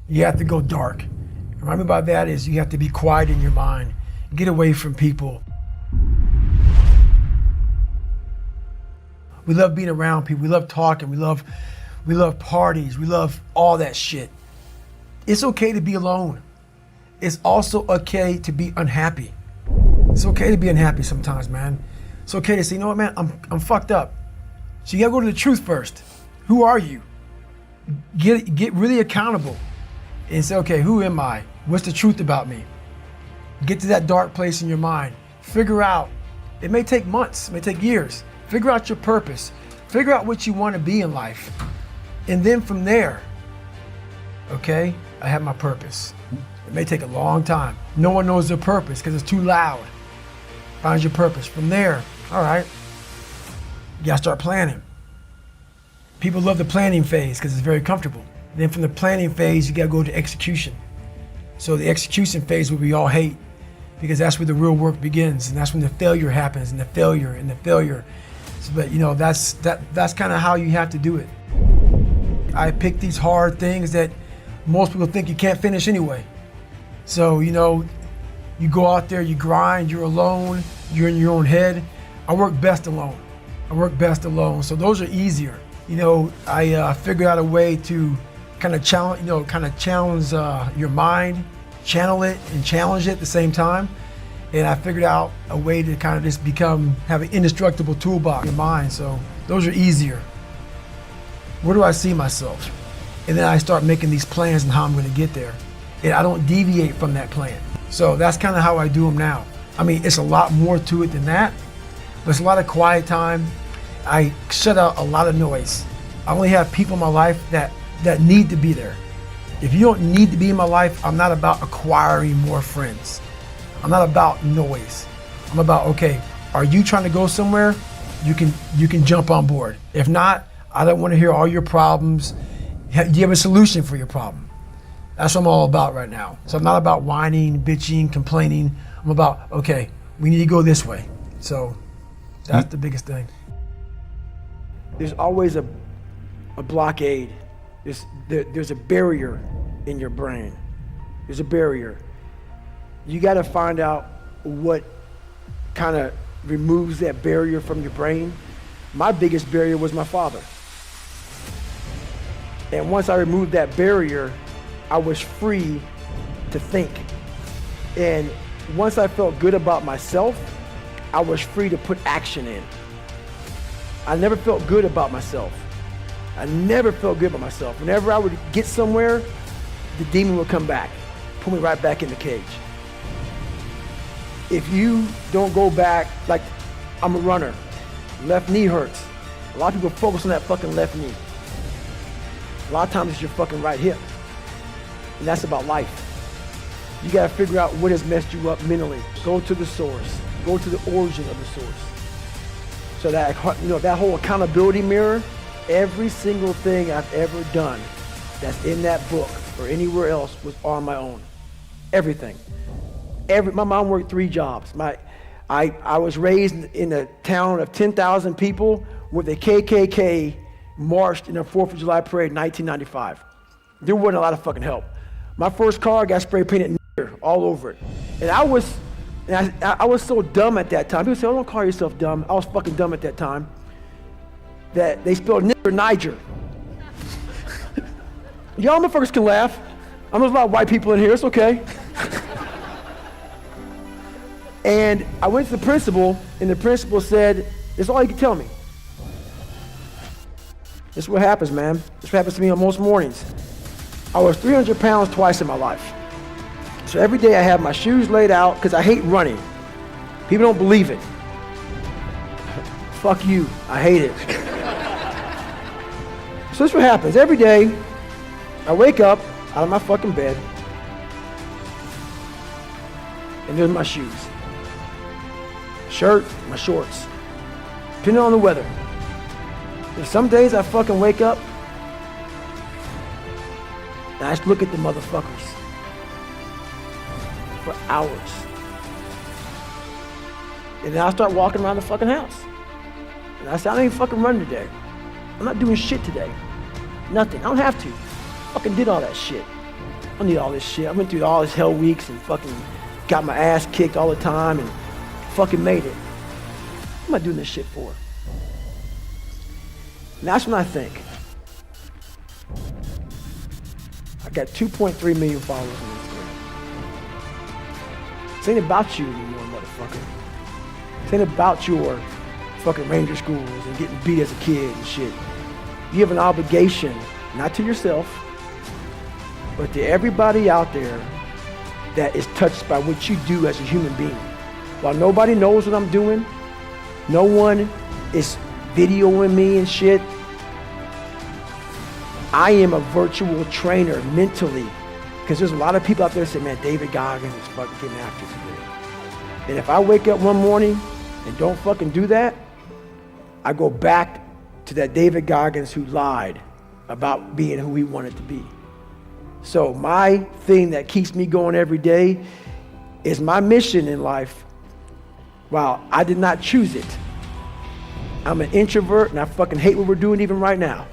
You have to go dark. What I mean by that is you have to be quiet in your mind. Get away from people. We love being around people. We love talking. We love parties. We love all that shit. It's okay to be alone. It's also okay to be unhappy. It's okay to be unhappy sometimes, man. It's okay to say, you know what, man, I'm fucked up. So you gotta go to the truth first. Who are you? Get really accountable and say, okay, who am I? What's the truth about me? Get to that dark place in your mind. Figure out, it may take months, it may take years. Figure out your purpose. Figure out what you want to be in life. And then from there, okay, I have my purpose. It may take a long time. No one knows their purpose because it's too loud. Find your purpose. From there, all right, you gotta start planning. People love the planning phase because it's very comfortable. Then from the planning phase, you gotta go to execution. So the execution phase, what we all hate, because that's where the real work begins, and that's when the failure happens, and the failure. So, but you know, that's kind of how you have to do it. I picked these hard things that most people think you can't finish anyway. So, you know, you go out there, you grind, you're alone, you're in your own head. I work best alone. So those are easier. You know, I figured out a way to kind of challenge your mind, channel it and challenge it at the same time. And I figured out a way to kind of just have an indestructible toolbox in your mind. So those are easier. Where do I see myself? And then I start making these plans and how I'm gonna get there. And I don't deviate from that plan. So that's kind of how I do them now. I mean, it's a lot more to it than that, but it's a lot of quiet time. I shut out a lot of noise. I only have people in my life that need to be there. If you don't need to be in my life, I'm not about acquiring more friends. I'm not about noise. I'm about, okay, are you trying to go somewhere? You can jump on board. If not, I don't want to hear all your problems. Do you have a solution for your problem? That's what I'm all about right now. So I'm not about whining, bitching, complaining. I'm about, okay, we need to go this way. So that's the biggest thing. There's always a blockade. There's a barrier in your brain. There's a barrier. You got to find out what kind of removes that barrier from your brain. My biggest barrier was my father. And once I removed that barrier, I was free to think. And once I felt good about myself, I was free to put action in. I never felt good about myself. Whenever I would get somewhere, the demon would come back, pull me right back in the cage. If you don't go back, like I'm a runner, left knee hurts. A lot of people focus on that fucking left knee. A lot of times it's your fucking right hip. And that's about life. You gotta figure out what has messed you up mentally. Go to the source. Go to the origin of the source. So that, you know, that whole accountability mirror, every single thing I've ever done that's in that book or anywhere else was on my own. Everything. My mom worked 3 jobs. I was raised in a town of 10,000 people where the KKK marched in a 4th of July parade in 1995. There wasn't a lot of fucking help. My first car got spray painted all over it. And I was so dumb at that time. People say, oh, don't call yourself dumb. I was fucking dumb at that time. That they spelled Niger. Y'all motherfuckers can laugh. There's a lot of white people in here, it's okay. And I went to the principal, and the principal said, "That's all you can tell me." This is what happens, man. This is what happens to me on most mornings. I was 300 pounds twice in my life. So every day I have my shoes laid out, because I hate running. People don't believe it. Fuck you, I hate it. So this is what happens. Every day, I wake up out of my fucking bed, and there's my shoes. Shirt, my shorts. Depending on the weather. There's some days I fucking wake up, and I just look at the motherfuckers for hours. And then I start walking around the fucking house. And I say, I don't even fucking run today. I'm not doing shit today. Nothing. I don't have to. Fucking did all that shit. I don't need all this shit. I went through all this hell weeks and fucking got my ass kicked all the time and fucking made it. What am I doing this shit for? And that's when I think. I got 2.3 million followers on Instagram. This ain't about you anymore, motherfucker. This ain't about your fucking ranger schools and getting beat as a kid and shit. You have an obligation, not to yourself, but to everybody out there that is touched by what you do as a human being. While nobody knows what I'm doing, no one is videoing me and shit, I am a virtual trainer mentally, because there's a lot of people out there that say, man, David Goggins is fucking getting after it today. And if I wake up one morning and don't fucking do that, I go back to that David Goggins who lied about being who he wanted to be. So my thing that keeps me going every day is my mission in life. Wow, I did not choose it. I'm an introvert and I fucking hate what we're doing even right now.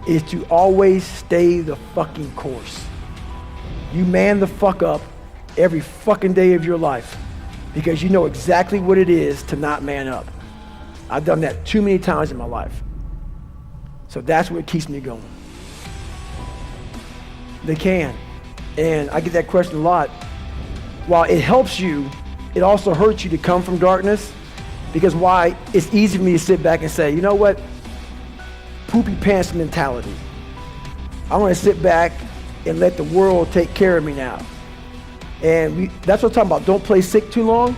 Is to always stay the fucking course. You man the fuck up every fucking day of your life because you know exactly what it is to not man up. I've done that too many times in my life. So that's what keeps me going. They can. And I get that question a lot. While it helps you, it also hurts you to come from darkness, because why? It's easy for me to sit back and say, you know what? Poopy pants mentality. I want to sit back and let the world take care of me now. And that's what I'm talking about. Don't play sick too long.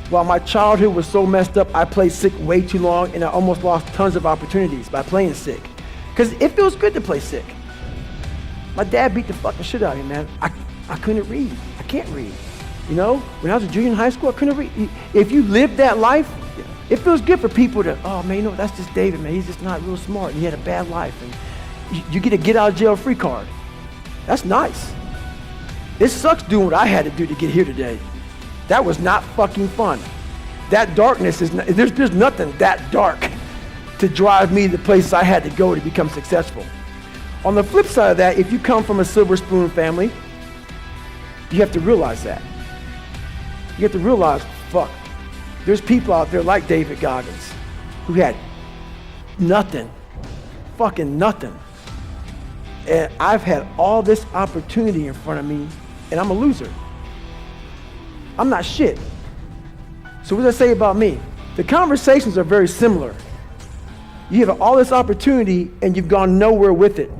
While my childhood was so messed up, I played sick way too long and I almost lost tons of opportunities by playing sick. Because it feels good to play sick. My dad beat the fucking shit out of me, man. I couldn't read. I can't read. You know, when I was a junior in high school, I couldn't read. If you live that life, it feels good for people to, oh man, you know, that's just David, man. He's just not real smart and he had a bad life. And you get a get out of jail free card. That's nice. It sucks doing what I had to do to get here today. That was not fucking fun. That darkness is, there's nothing that dark to drive me to the places I had to go to become successful. On the flip side of that, if you come from a silver spoon family, you have to realize that. You have to realize, fuck, there's people out there like David Goggins who had nothing, fucking nothing. And I've had all this opportunity in front of me and I'm a loser. I'm not shit. So what does that say about me? The conversations are very similar. You have all this opportunity and you've gone nowhere with it.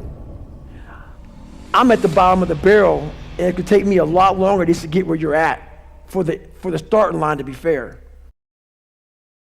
I'm at the bottom of the barrel and it could take me a lot longer just to get where you're at for the starting line, to be fair.